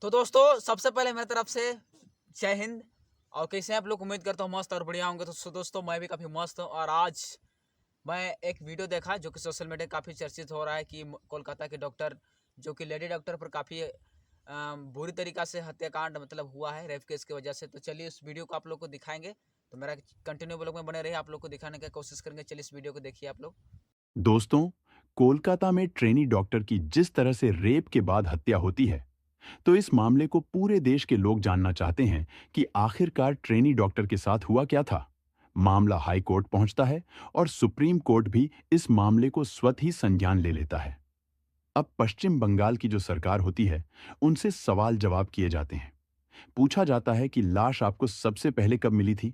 तो दोस्तों सबसे पहले मेरी तरफ से जय हिंद। और कैसे हैं आप लोग? उम्मीद करता हूँ मस्त और बढ़िया होंगे। तो दोस्तों मैं भी काफ़ी मस्त हूँ। और आज मैं एक वीडियो देखा जो कि सोशल मीडिया काफ़ी चर्चित हो रहा है कि कोलकाता के डॉक्टर जो कि लेडी डॉक्टर पर काफ़ी बुरी तरीक़ा से हत्याकांड मतलब हुआ है रेप केस की वजह से। तो चलिए उस वीडियो को आप लोग को दिखाएंगे। तो मेरा कंटिन्यू ब्लॉग में बने रहिए, आप लोग को दिखाने की कोशिश करेंगे। चलिए इस वीडियो को देखिए आप लोग। दोस्तों, कोलकाता में ट्रेनी डॉक्टर की जिस तरह से रेप के बाद हत्या होती है, तो इस मामले को पूरे देश के लोग जानना चाहते हैं कि आखिरकार ट्रेनी डॉक्टर के साथ हुआ क्या था। मामला हाई कोर्ट पहुंचता है और सुप्रीम कोर्ट भी इस मामले को स्वतः ही संज्ञान ले लेता है। अब पश्चिम बंगाल की जो सरकार होती है, उनसे सवाल जवाब किए जाते हैं। पूछा जाता है कि लाश आपको सबसे पहले कब मिली थी।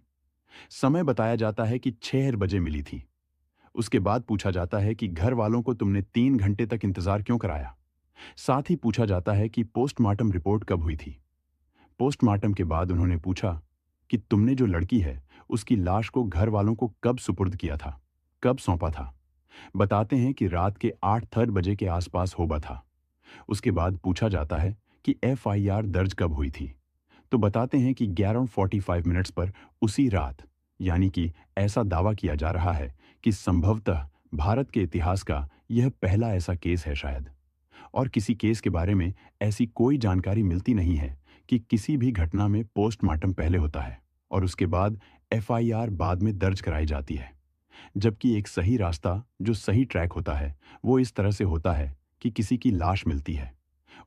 समय बताया जाता है कि 6 बजे मिली थी। उसके बाद पूछा जाता है कि घर वालों को तुमने 3 घंटे तक इंतजार क्यों कराया। साथ ही पूछा जाता है कि पोस्टमार्टम रिपोर्ट कब हुई थी। पोस्टमार्टम के बाद उन्होंने पूछा कि तुमने जो लड़की है उसकी लाश को घर वालों को कब सुपुर्द किया था, कब सौंपा था। बताते हैं कि रात के 8:30 बजे के आसपास होगा था। उसके बाद पूछा जाता है कि एफआईआर दर्ज कब हुई थी। तो बताते हैं कि 11:45 मिनट्स पर उसी रात, यानी कि ऐसा दावा किया जा रहा है कि संभवतः भारत के इतिहास का यह पहला ऐसा केस है शायद। और किसी केस के बारे में ऐसी कोई जानकारी मिलती नहीं है कि किसी भी घटना में पोस्टमार्टम पहले होता है और उसके बाद एफआईआर बाद में दर्ज कराई जाती है। जबकि एक सही रास्ता जो सही ट्रैक होता है वो इस तरह से होता है कि किसी की लाश मिलती है,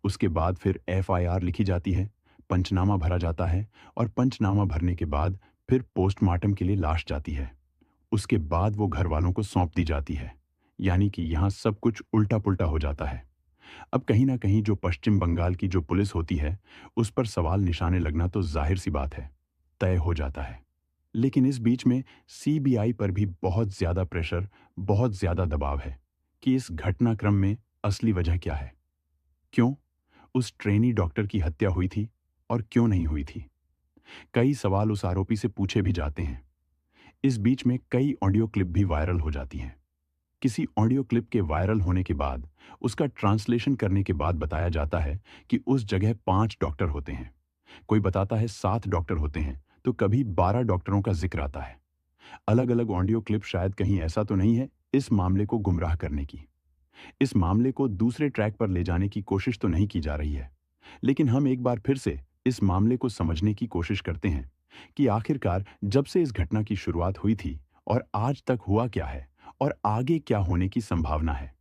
उसके बाद फिर एफआईआर लिखी जाती है, पंचनामा भरा जाता है और पंचनामा भरने के बाद फिर पोस्टमार्टम के लिए लाश जाती है। उसके बाद वो घर वालों को सौंप दी जाती है। यानी कि यहाँ सब कुछ उल्टा पुल्टा हो जाता है। अब कहीं ना कहीं जो पश्चिम बंगाल की जो पुलिस होती है, उस पर सवाल निशाने लगना तो जाहिर सी बात है, तय हो जाता है। लेकिन इस बीच में सीबीआई पर भी बहुत ज्यादा प्रेशर, बहुत ज्यादा दबाव है कि इस घटनाक्रम में असली वजह क्या है। क्यों उस ट्रेनी डॉक्टर की हत्या हुई थी और क्यों नहीं हुई थी। कई सवाल उस आरोपी से पूछे भी जाते हैं। इस बीच में कई ऑडियो क्लिप भी वायरल हो जाती हैं। किसी ऑडियो क्लिप के वायरल होने के बाद उसका ट्रांसलेशन करने के बाद बताया जाता है कि उस जगह 5 डॉक्टर होते हैं। कोई बताता है 7 डॉक्टर होते हैं, तो कभी 12 डॉक्टरों का जिक्र आता है। अलग अलग ऑडियो क्लिप शायद कहीं ऐसा तो नहीं है इस मामले को गुमराह करने की, इस मामले को दूसरे ट्रैक पर ले जाने की कोशिश तो नहीं की जा रही है। लेकिन हम एक बार फिर से इस मामले को समझने की कोशिश करते हैं कि आखिरकार जब से इस घटना की शुरुआत हुई थी और आज तक हुआ क्या है और आगे क्या होने की संभावना है।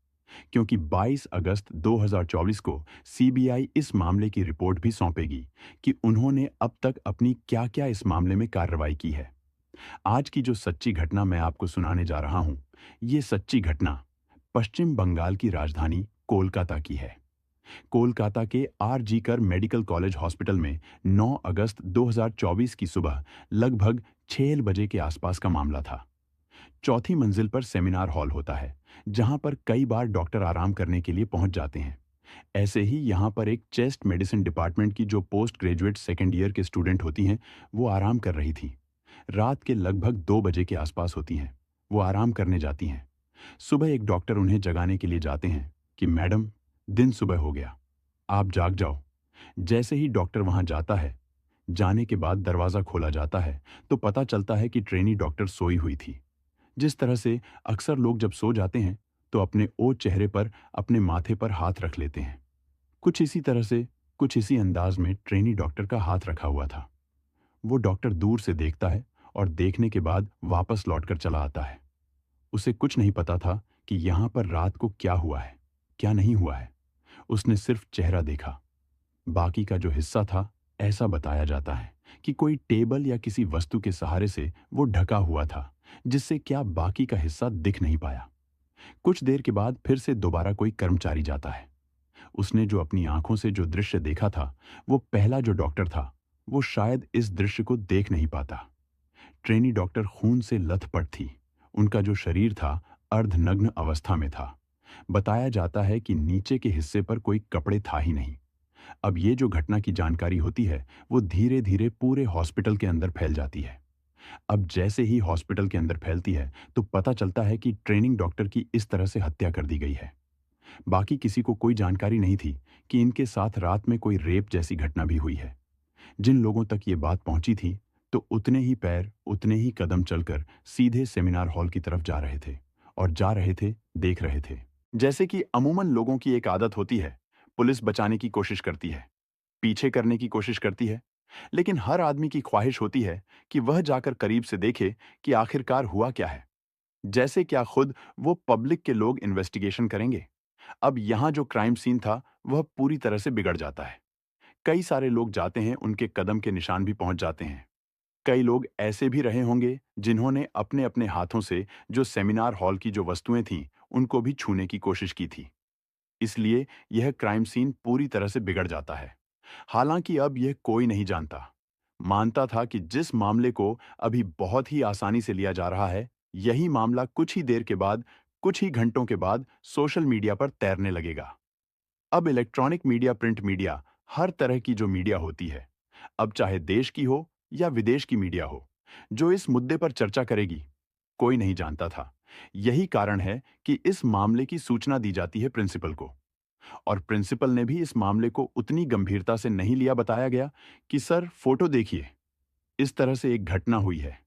क्योंकि 22 अगस्त 2024 को सीबीआई इस मामले की रिपोर्ट भी सौंपेगी कि उन्होंने अब तक अपनी क्या-क्या इस मामले में कार्रवाई की है। आज की जो सच्ची घटना मैं आपको सुनाने जा रहा हूं, ये सच्ची घटना पश्चिम बंगाल की राजधानी कोलकाता की है। कोलकाता के आर.जी. कर मेडिकल कॉलेज हॉस्पिटल में 9 अगस्त 2024 की सुबह लगभग 6 बजे के आसपास का मामला था। चौथी मंजिल पर सेमिनार हॉल होता है, जहां पर कई बार डॉक्टर आराम करने के लिए पहुंच जाते हैं। ऐसे ही यहां पर एक चेस्ट मेडिसिन डिपार्टमेंट की जो पोस्ट ग्रेजुएट सेकेंड ईयर के स्टूडेंट होती हैं, वो आराम कर रही थी। रात के लगभग 2 बजे के आसपास होती हैं। वो आराम करने जाती हैं। सुबह एक डॉक्टर उन्हें जगाने के लिए जाते हैं कि मैडम, दिन सुबह हो गया, आप जाग जाओ। जैसे ही डॉक्टर वहां जाता है, जाने के बाद दरवाजा खोला जाता है तो पता चलता है कि ट्रेनी डॉक्टर सोई हुई थी। जिस तरह से अक्सर लोग जब सो जाते हैं तो अपने ओझ चेहरे पर, अपने माथे पर हाथ रख लेते हैं। कुछ इसी तरह से, कुछ इसी अंदाज में ट्रेनी डॉक्टर का हाथ रखा हुआ था। वो डॉक्टर दूर से देखता है और देखने के बाद वापस लौटकर चला आता है। उसे कुछ नहीं पता था कि यहां पर रात को क्या हुआ है, क्या नहीं हुआ है। उसने सिर्फ चेहरा देखा। बाकी का जो हिस्सा था, ऐसा बताया जाता है कि कोई टेबल या किसी वस्तु के सहारे से वो ढका हुआ था, जिससे क्या बाकी का हिस्सा दिख नहीं पाया। कुछ देर के बाद फिर से दोबारा कोई कर्मचारी जाता है। उसने जो अपनी आंखों से जो दृश्य देखा था, वो पहला जो डॉक्टर था, वो शायद इस दृश्य को देख नहीं पाता। ट्रेनी डॉक्टर खून से लथपथ थी। उनका जो शरीर था अर्धनग्न अवस्था में था। बताया जाता है कि नीचे के हिस्से पर कोई कपड़े था ही नहीं। अब ये जो घटना की जानकारी होती है, वो धीरे धीरे पूरे हॉस्पिटल के अंदर फैल जाती है। अब जैसे ही हॉस्पिटल के अंदर फैलती है तो पता चलता है कि ट्रेनिंग डॉक्टर की इस तरह से हत्या कर दी गई है। बाकी किसी को कोई जानकारी नहीं थी कि इनके साथ रात में कोई रेप जैसी घटना भी हुई है। जिन लोगों तक ये बात पहुंची थी, तो उतने ही पैर, उतने ही कदम चलकर सीधे सेमिनार हॉल की तरफ जा रहे थे और जा रहे थे, देख रहे थे। जैसे कि अमूमन लोगों की एक आदत होती है, पुलिस बचाने की कोशिश करती है, पीछे करने की कोशिश करती है, लेकिन हर आदमी की ख्वाहिश होती है कि वह जाकर करीब से देखे कि आखिरकार हुआ क्या है। जैसे क्या खुद वो पब्लिक के लोग इन्वेस्टिगेशन करेंगे। अब यहां जो क्राइम सीन था, वह पूरी तरह से बिगड़ जाता है। कई सारे लोग जाते हैं, उनके कदम के निशान भी पहुंच जाते हैं। कई लोग ऐसे भी रहे होंगे जिन्होंने अपने अपने हाथों से जो सेमिनार हॉल की जो वस्तुएं थीं, उनको भी छूने की कोशिश की थी। इसलिए यह क्राइम सीन पूरी तरह से बिगड़ जाता है। हालांकि अब यह कोई नहीं जानता, मानता था कि जिस मामले को अभी बहुत ही आसानी से लिया जा रहा है, यही मामला कुछ ही देर के बाद, कुछ ही घंटों के बाद सोशल मीडिया पर तैरने लगेगा। अब इलेक्ट्रॉनिक मीडिया, प्रिंट मीडिया, हर तरह की जो मीडिया होती है, अब चाहे देश की हो या विदेश की मीडिया हो, जो इस मुद्दे पर चर्चा करेगी, कोई नहीं जानता था। यही कारण है कि इस मामले की सूचना दी जाती है प्रिंसिपल को, और प्रिंसिपल ने भी इस मामले को उतनी गंभीरता से नहीं लिया। बताया गया कि सर फोटो देखिए, इस तरह से एक घटना हुई है।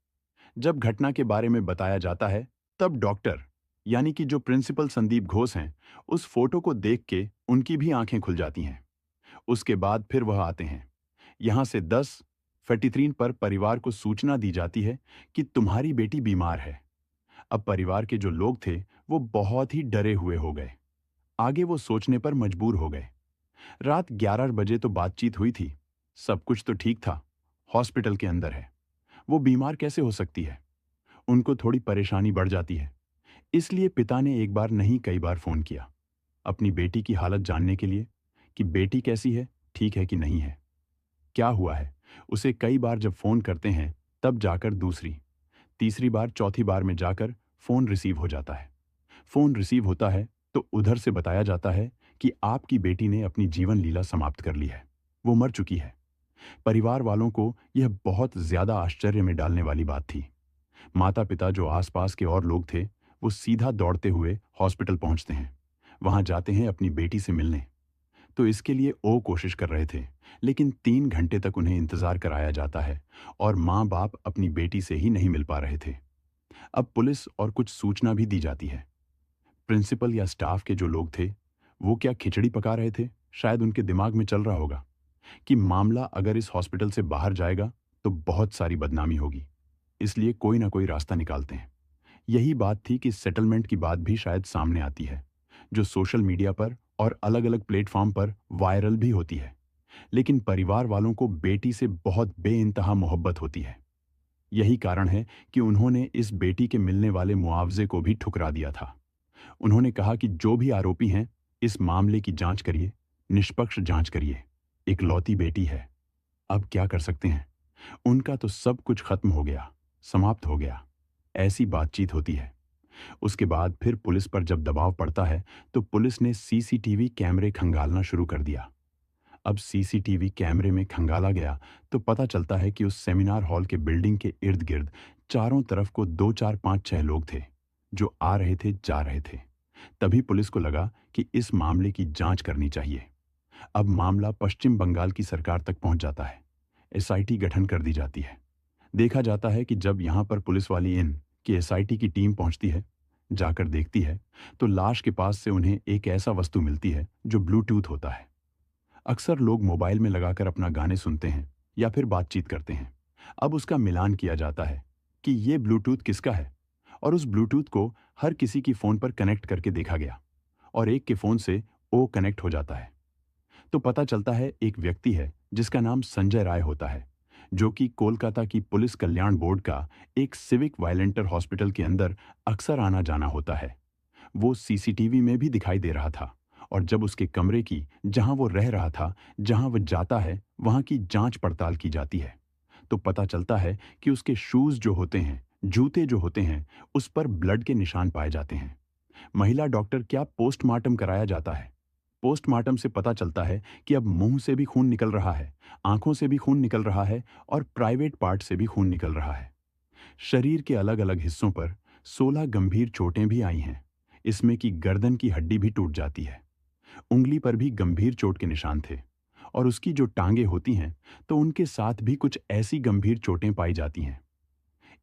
जब घटना के बारे में बताया जाता है, तब डॉक्टर, यानी कि जो प्रिंसिपल संदीप घोष हैं, उस फोटो को देख के उनकी भी आंखें खुल जाती हैं। उसके बाद फिर वह आते हैं। यहां से 10:43 पर परिवार को सूचना दी जाती है कि तुम्हारी बेटी बीमार है। अब परिवार के जो लोग थे, वो बहुत ही डरे हुए हो गए। आगे वो सोचने पर मजबूर हो गए। रात 11 बजे तो बातचीत हुई थी, सब कुछ तो ठीक था, हॉस्पिटल के अंदर है, वो बीमार कैसे हो सकती है। उनको थोड़ी परेशानी बढ़ जाती है। इसलिए पिता ने एक बार नहीं, कई बार फोन किया अपनी बेटी की हालत जानने के लिए कि बेटी कैसी है, ठीक है कि नहीं है, क्या हुआ है। उसे कई बार जब फोन करते हैं, तब जाकर दूसरी, तीसरी बार, चौथी बार में जाकर फोन रिसीव हो जाता है। फोन रिसीव होता है तो उधर से बताया जाता है कि आपकी बेटी ने अपनी जीवन लीला समाप्त कर ली है, वो मर चुकी है। परिवार वालों को यह बहुत ज्यादा आश्चर्य में डालने वाली बात थी। माता पिता, जो आसपास के और लोग थे, वो सीधा दौड़ते हुए हॉस्पिटल पहुंचते हैं। वहां जाते हैं अपनी बेटी से मिलने। तो इसके लिए ओ कोशिश कर रहे थे, लेकिन 3 घंटे तक उन्हें इंतजार कराया जाता है और माँ बाप अपनी बेटी से ही नहीं मिल पा रहे थे। अब पुलिस और कुछ सूचना भी दी जाती है। प्रिंसिपल या स्टाफ के जो लोग थे, वो क्या खिचड़ी पका रहे थे, शायद उनके दिमाग में चल रहा होगा कि मामला अगर इस हॉस्पिटल से बाहर जाएगा तो बहुत सारी बदनामी होगी, इसलिए कोई ना कोई रास्ता निकालते हैं। यही बात थी कि सेटलमेंट की बात भी शायद सामने आती है, जो सोशल मीडिया पर और अलग अलग प्लेटफॉर्म पर वायरल भी होती है। लेकिन परिवार वालों को बेटी से बहुत बेइंतहा मोहब्बत होती है। यही कारण है कि उन्होंने इस बेटी के मिलने वाले मुआवजे को भी ठुकरा दिया था। उन्होंने कहा कि जो भी आरोपी हैं, इस मामले की जांच करिए, निष्पक्ष जांच करिए, इकलौती बेटी है, अब क्या कर सकते हैं, उनका तो सब कुछ खत्म हो गया, समाप्त हो गया। ऐसी बातचीत होती है। उसके बाद फिर पुलिस पर जब दबाव पड़ता है, तो पुलिस ने सीसीटीवी कैमरे खंगालना शुरू कर दिया। अब सीसीटीवी कैमरे में खंगाला गया तो पता चलता है कि उस सेमिनार हॉल के बिल्डिंग के इर्द गिर्द चारों तरफ को 2, 4, 5, 6 लोग थे, जो आ रहे थे, जा रहे थे। तभी पुलिस को लगा कि इस मामले की जांच करनी चाहिए। अब मामला पश्चिम बंगाल की सरकार तक पहुंच जाता है। एसआईटी गठन कर दी जाती है। देखा जाता है कि जब यहां पर पुलिस वाली इन की एसआईटी की टीम पहुंचती है, जाकर देखती है, तो लाश के पास से उन्हें एक ऐसा वस्तु मिलती है जो ब्लूटूथ होता है। अक्सर लोग मोबाइल में लगाकर अपना गाने सुनते हैं या फिर बातचीत करते हैं। अब उसका मिलान किया जाता है कि ये ब्लूटूथ किसका है, और उस ब्लूटूथ को हर किसी की फोन पर कनेक्ट करके देखा गया और एक के फोन से ओ कनेक्ट हो जाता है। तो पता चलता है एक व्यक्ति है जिसका नाम संजय राय होता है, जो कि कोलकाता की पुलिस कल्याण बोर्ड का एक सिविक वायलेंटर हॉस्पिटल के अंदर अक्सर आना जाना होता है। वो सीसीटीवी में भी दिखाई दे रहा था, और जब उसके कमरे की, जहां वो रह रहा था, जहां वो जाता है, वहां की जांच पड़ताल की जाती है, तो पता चलता है कि उसके शूज जो होते हैं, जूते जो होते हैं, उस पर ब्लड के निशान पाए जाते हैं। महिला डॉक्टर क्या पोस्टमार्टम कराया जाता है। पोस्टमार्टम से पता चलता है कि अब मुंह से भी खून निकल रहा है, आंखों से भी खून निकल रहा है और प्राइवेट पार्ट से भी खून निकल रहा है। शरीर के अलग अलग हिस्सों पर 16 गंभीर चोटें भी आई हैं। इसमें कि गर्दन की हड्डी भी टूट जाती है। उंगली पर भी गंभीर चोट के निशान थे और उसकी जो टांगे होती हैं तो उनके साथ भी कुछ ऐसी गंभीर चोटें पाई जाती हैं।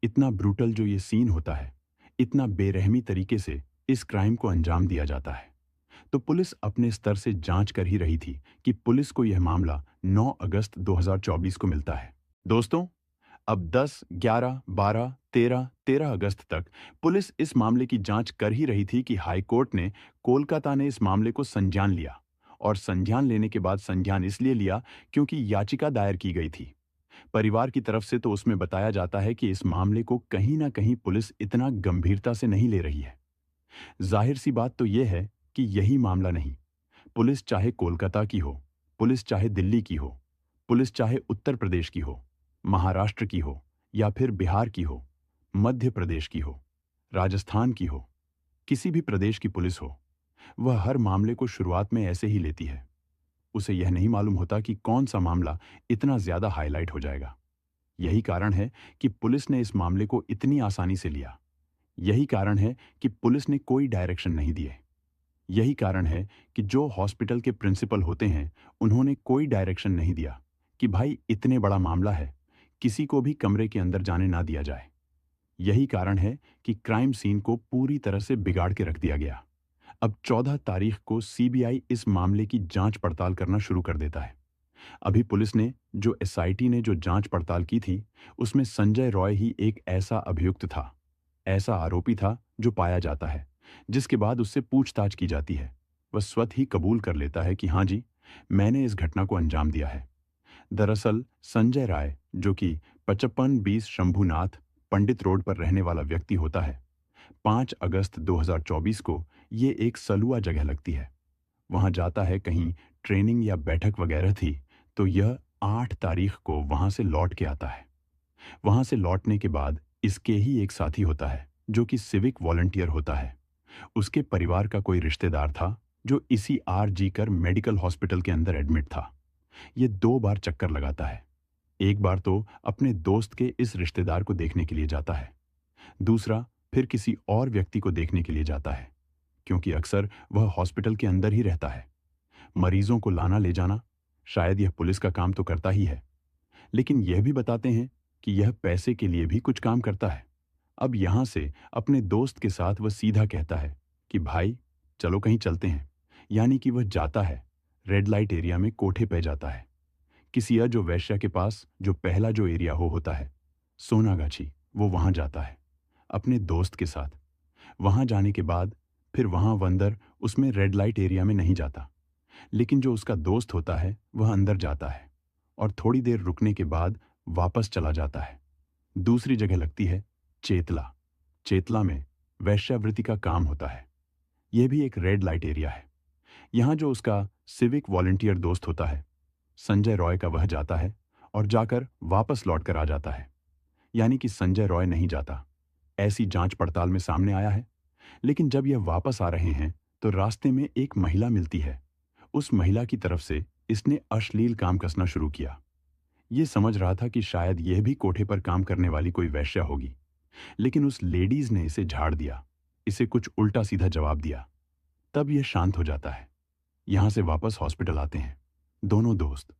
इतना ब्रूटल जो ये सीन होता है, इतना बेरहमी तरीके से इस क्राइम को अंजाम दिया जाता है। तो पुलिस अपने स्तर से जांच कर ही रही थी कि पुलिस को यह मामला 9 अगस्त 2024 को मिलता है। दोस्तों, अब 10, 11, 12, 13, 13 अगस्त तक पुलिस इस मामले की जांच कर ही रही थी कि हाईकोर्ट ने कोलकाता ने इस मामले को संज्ञान लिया। और संज्ञान लेने के बाद संज्ञान इसलिए लिया क्योंकि याचिका दायर की गई थी। परिवार की तरफ से तो उसमें बताया जाता है कि इस मामले को कहीं ना कहीं पुलिस इतना गंभीरता से नहीं ले रही है। जाहिर सी बात तो यह है कि यही मामला नहीं, पुलिस चाहे कोलकाता की हो, पुलिस चाहे दिल्ली की हो, पुलिस चाहे उत्तर प्रदेश की हो, महाराष्ट्र की हो या फिर बिहार की हो, मध्य प्रदेश की हो, राजस्थान की हो, किसी भी प्रदेश की पुलिस हो, वह हर मामले को शुरुआत में ऐसे ही लेती है। उसे यह नहीं मालूम होता कि कौन सा मामला इतना ज्यादा हाईलाइट हो जाएगा। यही कारण है कि पुलिस ने इस मामले को इतनी आसानी से लिया। यही कारण है कि पुलिस ने कोई डायरेक्शन नहीं दिए। यही कारण है कि जो हॉस्पिटल के प्रिंसिपल होते हैं, उन्होंने कोई डायरेक्शन नहीं दिया कि भाई इतने बड़ा मामला है, किसी को भी कमरे के अंदर जाने ना दिया जाए। यही कारण है कि क्राइम सीन को पूरी तरह से बिगाड़ के रख दिया गया। अब 14 तारीख को सीबीआई इस मामले की जांच पड़ताल करना शुरू कर देता है। अभी पुलिस ने जो एसआईटी ने जो जांच पड़ताल की थी, उसमें संजय रॉय ही एक ऐसा अभियुक्त था, ऐसा आरोपी था जो पाया जाता है, जिसके बाद उससे पूछताछ की जाती है। वह स्वतः ही कबूल कर लेता है कि हाँ जी, मैंने इस घटना को अंजाम दिया है। दरअसल संजय राय, जो कि 5520 शंभुनाथ पंडित रोड पर रहने वाला व्यक्ति होता है, 5 अगस्त 2024 को ये एक सलुआ जगह लगती है, वहां जाता है। कहीं ट्रेनिंग या बैठक वगैरह थी, तो यह 8 तारीख को वहां से लौट के आता है। वहां से लौटने के बाद इसके ही एक साथी होता है जो कि सिविक वॉलंटियर होता है। उसके परिवार का कोई रिश्तेदार था जो इसी आरजी कर मेडिकल हॉस्पिटल के अंदर एडमिट था। ये 2 बार चक्कर लगाता है। एक बार तो अपने दोस्त के इस रिश्तेदार को देखने के लिए जाता है, दूसरा फिर किसी और व्यक्ति को देखने के लिए जाता है, क्योंकि अक्सर वह हॉस्पिटल के अंदर ही रहता है। मरीजों को लाना ले जाना शायद यह पुलिस का काम तो करता ही है, लेकिन यह भी बताते हैं कि यह पैसे के लिए भी कुछ काम करता है। अब यहां से अपने दोस्त के साथ वह सीधा कहता है कि भाई चलो कहीं चलते हैं, यानी कि वह जाता है रेड लाइट एरिया में, कोठे पे जाता है, किसी अजो वैश्या के पास, जो पहला जो एरिया हो होता है सोनागाछी, वो वहां जाता है अपने दोस्त के साथ। वहां जाने के बाद फिर वहां वह अंदर उसमें रेड लाइट एरिया में नहीं जाता, लेकिन जो उसका दोस्त होता है वह अंदर जाता है और थोड़ी देर रुकने के बाद वापस चला जाता है। दूसरी जगह लगती है चेतला। चेतला में वैश्यावृत्ति का काम होता है। यह भी एक रेड लाइट एरिया है। यहां जो उसका सिविक वॉलंटियर दोस्त होता है संजय रॉय का, वह जाता है और जाकर वापस लौट कर आ जाता है। यानी कि संजय रॉय नहीं जाता, ऐसी जांच पड़ताल में सामने आया है। लेकिन जब यह वापस आ रहे हैं तो रास्ते में एक महिला मिलती है। उस महिला की तरफ से इसने अश्लील काम कसना शुरू किया। ये समझ रहा था कि शायद यह भी कोठे पर काम करने वाली कोई वैश्या होगी, लेकिन उस लेडीज ने इसे झाड़ दिया, इसे कुछ उल्टा सीधा जवाब दिया। तब यह शांत हो जाता है। यहां से वापस हॉस्पिटल आते हैं दोनों दोस्त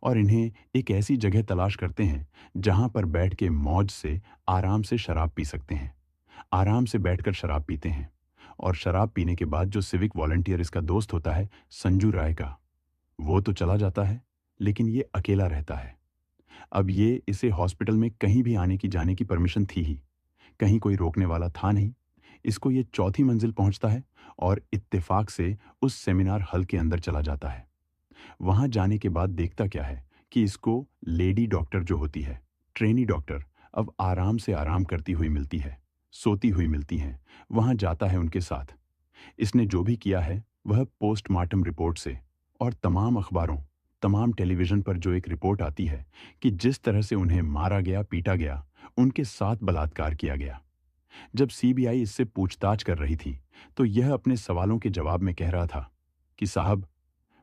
और इन्हें एक ऐसी जगह तलाश करते हैं जहां पर बैठ के मौज से आराम से शराब पी सकते हैं। आराम से बैठकर शराब पीते हैं और शराब पीने के बाद जो सिविक वॉलंटियर इसका दोस्त होता है संजू राय का, वो तो चला जाता है, लेकिन ये अकेला रहता है। अब ये इसे हॉस्पिटल में कहीं भी आने की जाने की परमिशन थी ही, कहीं कोई रोकने वाला था नहीं। इसको ये चौथी मंजिल पहुंचता है और इत्तेफाक से उस सेमिनार हॉल के अंदर चला जाता है। वहां जाने के बाद देखता क्या है कि इसको लेडी डॉक्टर जो होती है, ट्रेनी डॉक्टर, अब आराम से आराम करती हुई मिलती है, सोती हुई मिलती हैं। वहां जाता है उनके साथ। इसने जो भी किया है वह पोस्टमार्टम रिपोर्ट से और तमाम अखबारों, तमाम टेलीविजन पर जो एक रिपोर्ट आती है कि जिस तरह से उन्हें मारा गया, पीटा गया, उनके साथ बलात्कार किया गया। जब सीबीआई इससे पूछताछ कर रही थी तो यह अपने सवालों के जवाब में कह रहा था कि साहब,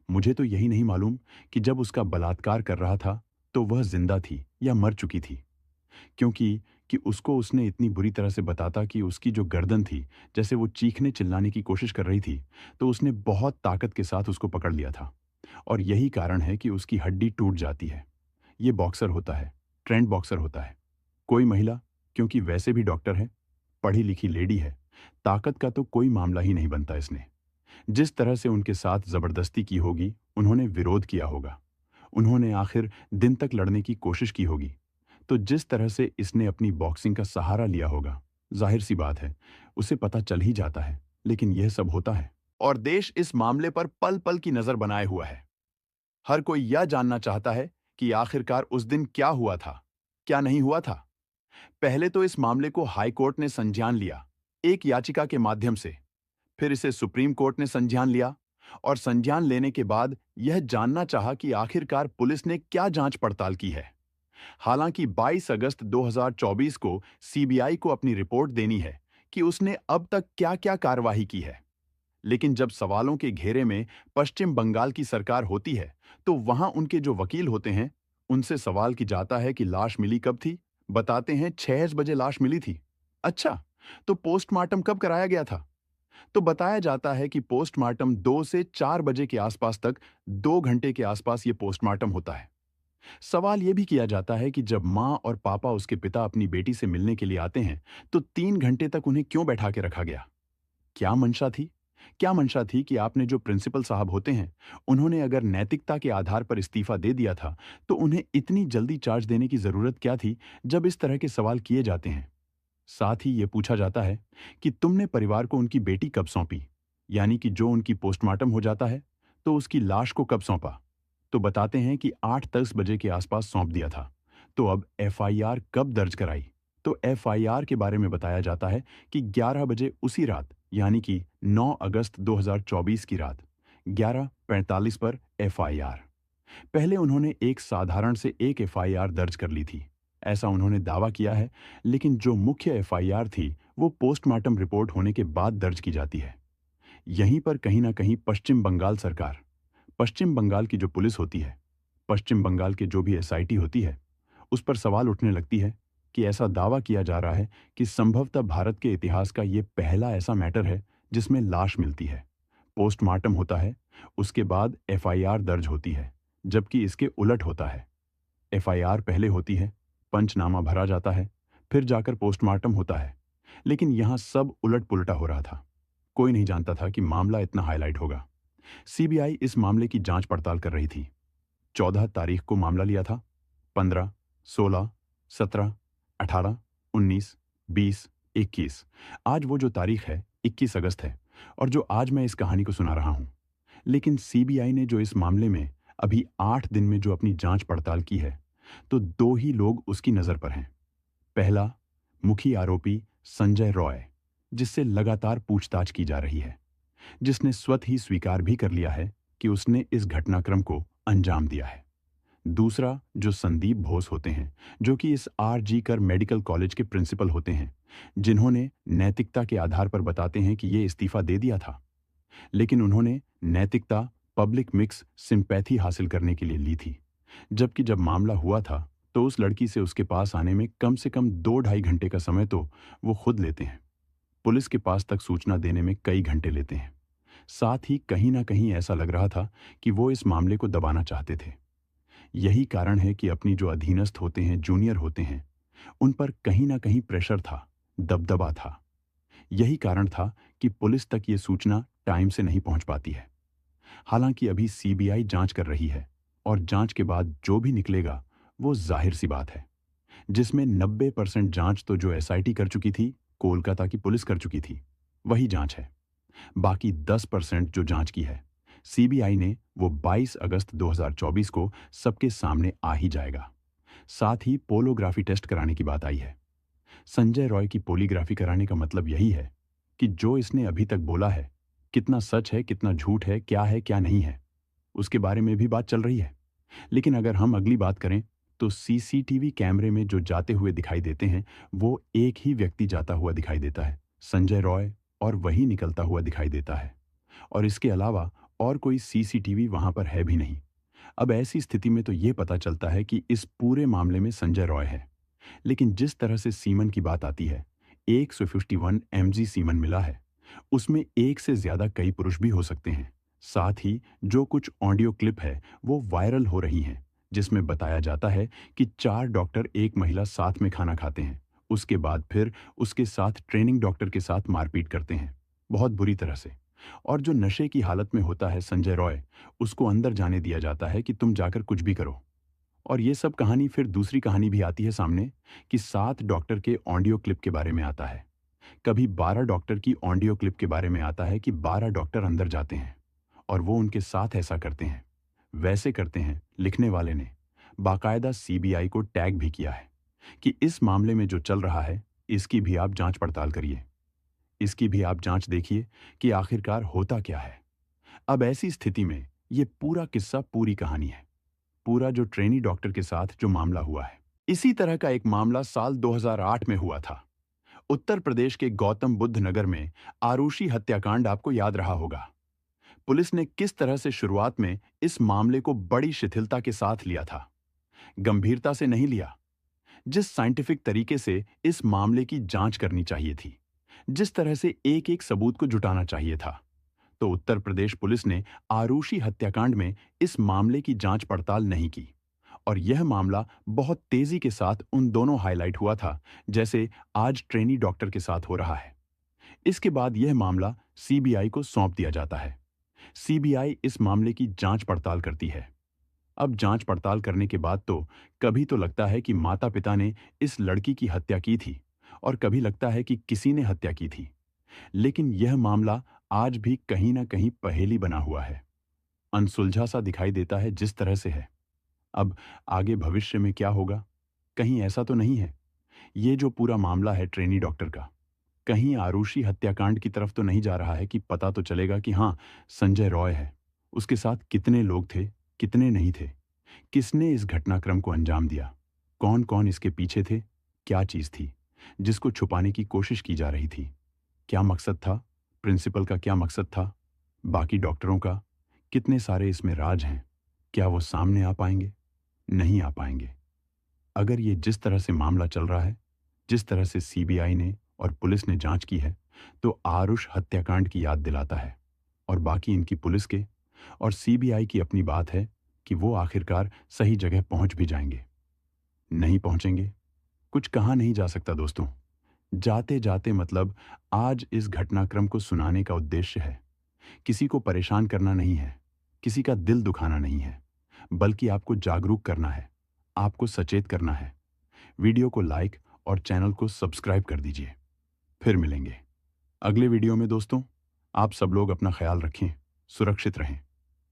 मुझे तो यही नहीं मालूम कि जब उसका बलात्कार कर रहा था तो वह जिंदा थी या मर चुकी थी, क्योंकि कि उसको उसने इतनी बुरी तरह से बताता कि उसकी जो गर्दन थी, जैसे वो चीखने चिल्लाने की कोशिश कर रही थी, तो उसने बहुत ताकत के साथ उसको पकड़ लिया था। और यही कारण है कि उसकी हड्डी टूट जाती है। ये बॉक्सर होता है, ट्रेंड बॉक्सर होता है। कोई महिला, क्योंकि वैसे भी डॉक्टर है, पढ़ी लिखी लेडी है, ताकत का तो कोई मामला ही नहीं बनता इसने। जिस तरह से उनके साथ जबरदस्ती की होगी, उन्होंने विरोध किया होगा, उन्होंने आखिर दिन तक लड़ने की कोशिश की होगी, तो जिस तरह से इसने अपनी बॉक्सिंग का सहारा लिया होगा, जाहिर सी बात है, उसे पता चल ही जाता है। लेकिन यह सब होता है और देश इस मामले पर पल पल की नजर बनाए हुआ है। हर कोई यह जानना चाहता है कि आखिरकार उस दिन क्या हुआ था, क्या नहीं हुआ था। पहले तो इस मामले को हाई कोर्ट ने संज्ञान लिया, एक याचिका के माध्यम से। फिर इसे सुप्रीम कोर्ट ने संज्ञान लिया और संज्ञान लेने के बाद यह जानना चाहा कि आखिरकार पुलिस ने क्या जांच पड़ताल की है। हालांकि 22 अगस्त 2024 को सीबीआई को अपनी रिपोर्ट देनी है कि उसने अब तक क्या-क्या कार्रवाई की है। लेकिन जब सवालों के घेरे में पश्चिम बंगाल की सरकार होती है, तो वहां उनके जो वकील होते हैं, उनसे सवाल की जाता है कि लाश मिली कब थी। बताते हैं 6 बजे लाश मिली थी। अच्छा, तो पोस्टमार्टम कब कराया गया था? तो बताया जाता है कि पोस्टमार्टम 2 से 4 बजे के आसपास तक 2 घंटे के आसपास ये पोस्टमार्टम होता है। सवाल यह भी किया जाता है कि जब मां और पापा उसके पिता अपनी बेटी से मिलने के लिए आते हैं, तो 3 घंटे तक उन्हें क्यों बैठा के रखा गया? क्या मंशा थी? क्या मंशा थी कि आपने जो प्रिंसिपल साहब होते हैं, उन्होंने अगर नैतिकता के आधार पर इस्तीफा दे दिया था, तो उन्हें इतनी जल्दी चार्ज देने की जरूरत क्या थी जब इस तरह के सवाल किए जाते हैं? साथ ही ये पूछा जाता है कि तुमने परिवार को उनकी बेटी कब सौंपी, यानी कि जो उनकी पोस्टमार्टम हो जाता है, तो उसकी लाश को कब सौंपा? तो बताते हैं कि 8-10 बजे के आसपास सौंप दिया था। तो अब एफआईआर कब दर्ज कराई? तो एफआईआर के बारे में बताया जाता है कि 11 बजे उसी रात, यानी कि 9 अगस्त 2024 की रात 11:45 पर एफआईआर। पहले उन्होंने एक साधारण से एक एफआईआर दर्ज कर ली थी, ऐसा उन्होंने दावा किया है। लेकिन जो मुख्य एफआईआर थी, वो पोस्टमार्टम रिपोर्ट होने के बाद दर्ज की जाती है। यहीं पर कहीं ना कहीं पश्चिम बंगाल सरकार, पश्चिम बंगाल की जो पुलिस होती है, पश्चिम बंगाल के जो भी एसआईटी होती है, उस पर सवाल उठने लगती है कि ऐसा दावा किया जा रहा है कि संभवतः भारत के इतिहास का ये पहला ऐसा मैटर है जिसमें लाश मिलती है, पोस्टमार्टम होता है, उसके बाद एफआईआर दर्ज होती है, जबकि इसके उलट होता है। एफआईआर पहले होती है, पंचनामा भरा जाता है, फिर जाकर पोस्टमार्टम होता है। लेकिन यहां सब उलट पुलटा हो रहा था। कोई नहीं जानता था कि मामला इतना हाईलाइट होगा। सीबीआई इस मामले की जांच पड़ताल कर रही थी। 14 तारीख को मामला लिया था। 15, 16, 17, 18, 19, 20, 21। आज वो जो तारीख है, 21 अगस्त है, और जो आज मैं इस कहानी को सुना रहा हूं। लेकिन सीबीआई ने जो इस मामले में अभी 8 दिन में जो अपनी जांच पड़ताल की है, तो 2 ही लोग उसकी नजर पर हैं। पहला, मुखी आरोपी संजय रॉय, जिससे लगातार पूछताछ की जा रही है, जिसने स्वतः ही स्वीकार भी कर लिया है कि उसने इस घटनाक्रम को अंजाम दिया है। दूसरा, जो संदीप घोष होते हैं, जो कि इस आरजी कर मेडिकल कॉलेज के प्रिंसिपल होते हैं, जिन्होंने नैतिकता के आधार पर बताते हैं कि ये इस्तीफा दे दिया था, लेकिन उन्होंने नैतिकता पब्लिक मिक्स सिंपैथी हासिल करने के लिए ली थी। जबकि जब मामला हुआ था, तो उस लड़की से उसके पास आने में कम से कम 2-2.5 घंटे का समय तो वो खुद लेते हैं। पुलिस के पास तक सूचना देने में कई घंटे लेते हैं। साथ ही कहीं ना कहीं ऐसा लग रहा था कि वो इस मामले को दबाना चाहते थे। यही कारण है कि अपनी जो अधीनस्थ होते हैं, जूनियर होते हैं, उन पर कहीं ना कहीं प्रेशर था, दबदबा था। यही कारण था कि पुलिस तक ये सूचना टाइम से नहीं पहुंच पाती है। हालांकि अभी सीबीआई जांच कर रही है और जांच के बाद जो भी निकलेगा, वो जाहिर सी बात है, जिसमें 90% जांच तो जो एसआईटी कर चुकी थी, कोलकाता की पुलिस कर चुकी थी, वही जांच है। बाकी 10% जो जांच की है सीबीआई ने, वो 22 अगस्त 2024 को सबके सामने आ ही जाएगा। साथ ही पोलोग्राफी टेस्ट कराने की बात आई है। संजय रॉय की पोलीग्राफी कराने का मतलब यही है कि जो इसने अभी तक बोला है, कितना सच है, कितना झूठ है, क्या नहीं है, उसके बारे में भी बात चल रही है। लेकिन अगर हम अगली बात करें, तो सीसीटीवी कैमरे में जो जाते हुए दिखाई देते हैं, वो एक ही व्यक्ति जाता हुआ दिखाई देता है, संजय रॉय, और वही निकलता हुआ दिखाई देता है। और इसके अलावा और कोई सीसीटीवी वहां पर है भी नहीं। अब ऐसी स्थिति में तो ये पता चलता है कि इस पूरे मामले में संजय रॉय है, लेकिन जिस तरह से सीमन की बात आती है, 151 mg सीमन मिला है, उसमें एक से ज्यादा कई पुरुष भी हो सकते हैं। साथ ही जो कुछ ऑडियो क्लिप है वो वायरल हो रही हैं, जिसमें बताया जाता है कि 4 डॉक्टर एक महिला साथ में खाना खाते हैं, उसके बाद फिर उसके साथ ट्रेनिंग डॉक्टर के साथ मारपीट करते हैं, बहुत बुरी तरह से। और जो नशे की हालत में होता है संजय रॉय, उसको अंदर जाने दिया जाता है कि तुम जाकर कुछ भी करो। और ये सब कहानी फिर दूसरी कहानी भी आती है सामने कि 7 डॉक्टर के ऑडियो क्लिप के बारे में आता है। कभी 12 डॉक्टर की ऑडियो क्लिप के बारे में आता है कि 12 डॉक्टर अंदर जाते हैं और वो उनके साथ ऐसा करते हैं। वैसे करते हैं, लिखने वाले ने बाकायदा सीबीआई को टैग भी किया है कि इस मामले में जो चल रहा है, इसकी भी आप जांच पड़ताल करिए। इसकी भी आप जांच देखिए कि आखिरकार होता क्या है। अब ऐसी स्थिति में ये पूरा किस्सा, पूरी कहानी है, पूरा जो ट्रेनी डॉक्टर के साथ जो मामला हुआ है। इसी तरह का एक मामला साल 2008 में हुआ था। उत्तर प्रदेश के गौतम बुद्ध नगर में आरुषि हत्याकांड आपको याद रहा होगा। पुलिस ने किस तरह से शुरुआत में इस मामले को बड़ी शिथिलता के साथ लिया था, गंभीरता से नहीं लिया। जिस साइंटिफिक तरीके से इस मामले की जांच करनी चाहिए थी, जिस तरह से एक एक सबूत को जुटाना चाहिए था, तो उत्तर प्रदेश पुलिस ने आरुषि हत्याकांड में इस मामले की जांच पड़ताल नहीं की। और यह मामला बहुत तेजी के साथ उन दोनों हाईलाइट हुआ था, जैसे आज ट्रेनी डॉक्टर के साथ हो रहा है। इसके बाद यह मामला सीबीआई को सौंप दिया जाता है। सीबीआई इस मामले की जांच पड़ताल करती है। अब जांच पड़ताल करने के बाद तो कभी तो लगता है कि माता पिता ने इस लड़की की हत्या की थी और कभी लगता है कि किसी ने हत्या की थी। लेकिन यह मामला आज भी कहीं ना कहीं पहेली बना हुआ है, अनसुलझा सा दिखाई देता है जिस तरह से है। अब आगे भविष्य में क्या होगा, कहीं ऐसा तो नहीं है ये जो पूरा मामला है ट्रेनी डॉक्टर का, कहीं आरुषि हत्याकांड की तरफ तो नहीं जा रहा है कि पता तो चलेगा कि हाँ, संजय रॉय है, उसके साथ कितने लोग थे, कितने नहीं थे, किसने इस घटनाक्रम को अंजाम दिया, कौन कौन इसके पीछे थे, क्या चीज थी जिसको छुपाने की कोशिश की जा रही थी, क्या मकसद था, प्रिंसिपल का क्या मकसद था, बाकी डॉक्टरों का, कितने सारे इसमें राज हैं, क्या वो सामने आ पाएंगे, नहीं आ पाएंगे। अगर ये जिस तरह से मामला चल रहा है, जिस तरह से सीबीआई ने और पुलिस ने जांच की है, तो आरुष हत्याकांड की याद दिलाता है। और बाकी इनकी पुलिस के और सीबीआई की अपनी बात है कि वो आखिरकार सही जगह पहुंच भी जाएंगे, नहीं पहुंचेंगे, कुछ कहा नहीं जा सकता दोस्तों। जाते जाते मतलब आज इस घटनाक्रम को सुनाने का उद्देश्य है किसी को परेशान करना नहीं है, किसी का दिल दुखाना नहीं है, बल्कि आपको जागरूक करना है, आपको सचेत करना है। वीडियो को लाइक और चैनल को सब्सक्राइब कर दीजिए। फिर मिलेंगे अगले वीडियो में दोस्तों। आप सब लोग अपना ख्याल रखें, सुरक्षित रहें।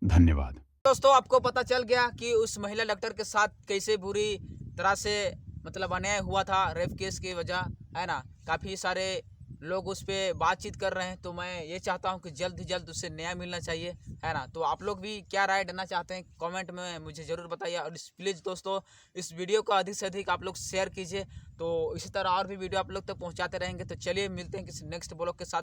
धन्यवाद। दोस्तों, आपको पता चल गया कि उस महिला डॉक्टर के साथ कैसे बुरी तरह से मतलब अन्याय हुआ था रेप केस की वजह, है ना। काफ़ी सारे लोग उस पर बातचीत कर रहे हैं, तो मैं ये चाहता हूँ कि जल्द से जल्द उससे न्याय मिलना चाहिए, है ना। तो आप लोग भी क्या राय देना चाहते हैं कमेंट में मुझे ज़रूर बताइए। और प्लीज़ दोस्तों, इस वीडियो को अधिक से अधिक आप लोग शेयर कीजिए, तो इसी तरह और भी वीडियो आप लोग तक पहुँचाते रहेंगे। तो चलिए मिलते हैं किसी नेक्स्ट ब्लॉग के साथ।